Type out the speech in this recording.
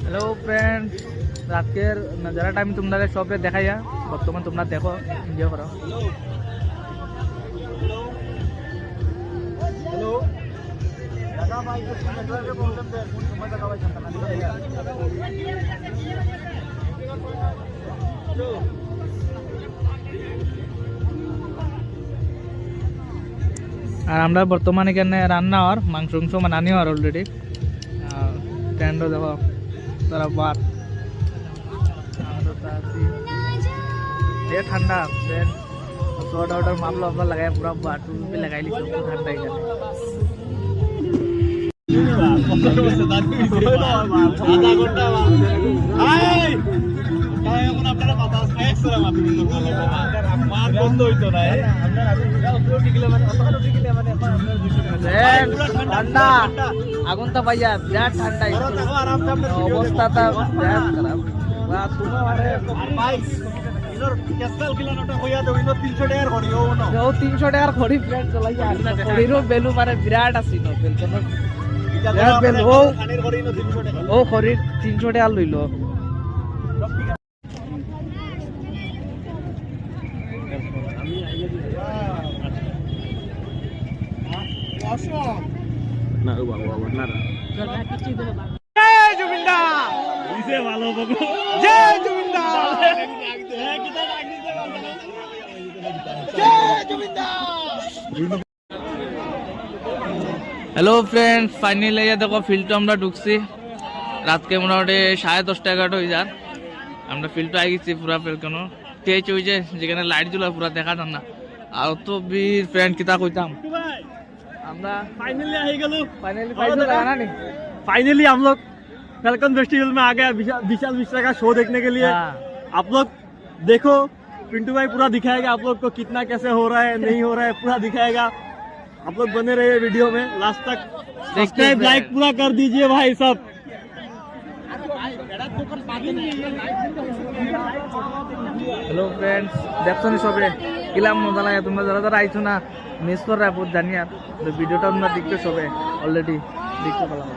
Hello friends, রাতের নজারাটা আমি তোমাদের সবে দেখাইয়া বর্তমান তোমরা দেখো, এনজয় করো। हेलो दादा भाई को नेटवर्क के प्रॉब्लम दे फोन समझ लगा भाई चलता আর আমরা বর্তমানে এখানে রান্না হওয়ার মাংস বানানি হওয়ার অলরেডি স্ট্যান্ডও দেখো তারা বাদ ঠান্ডা सोडा ऑर्डर मामला वामला लगाया पूरा बाटू पे लगाई ली सबको ठंडा ही करने आधा घंटा हाय काय आपण आपल्याला पता एक्स्ट्रा माफी करतो मार बंद होतो ना আমরা रोटी के लिए মানে কত रोटी के लिए মানে ঠান্ডা আগুন তো ভাইয়া বিরাট ঠান্ডা অবস্থাটা বিরাট খারাপ বা তুমি মানে ভাই কেসকাল কিলোটা কইয়া দেব 300 টাকার ঘড়ি ও না ও 300 টাকার ঘড়ি ফ্রেন্ড চলাই আসনা ঘড়িরও ভ্যালু মানে বিরাট আছিল বেলকনো বিরাট ভ্যালু ও খানের ঘড়ি 300 টাকা ও ঘড়ি 300 টাকা লইলো আমি আইয়া দিই আসো না ও বাবা না জয় জুবিন্দা ইসে ভালো বকো জয় জুবিন্দা হ্যালো ফ্রেন্ডস, ফাইনালি দেখো ফিল্ড আমরা ঢুকছি। রাতকে মোটামুটি 10:30-11 হয়ে যার আমরা ফিল্ড আই গেছি পুরা ফেলকনো তেজ হয়েছে যেখানে লাইট জ্বলা পুরা দেখা যান না। আর তো বীর ফ্রেন্ড কিতা কইতাম আমরা फाइनली आ गए फाइनली हम लोग फैल्कन फेस्टिवल में आ गए विशाल मिश्रा का शो देखने के लिए। आप लोग देखो, पिंटू भाई पूरा दिखाएगा आप लोग को कितना कैसे हो रहा है नहीं हो रहा है, पूरा दिखाएगा। आप लोग बने रहिए वीडियो में लास्ट तक। सब्सक्राइब लाइक पूरा कर दीजिए भाई सब। হ্যালো ফ্রেন্ডস, দেখছো নি সবে কিলাম মজা লাগে। তোমরা যারা যারা আইছো না মিস করা বহুত জানি আর ভিডিওটা তোমরা দেখতে সবে অলরেডি দেখতে পেলাম।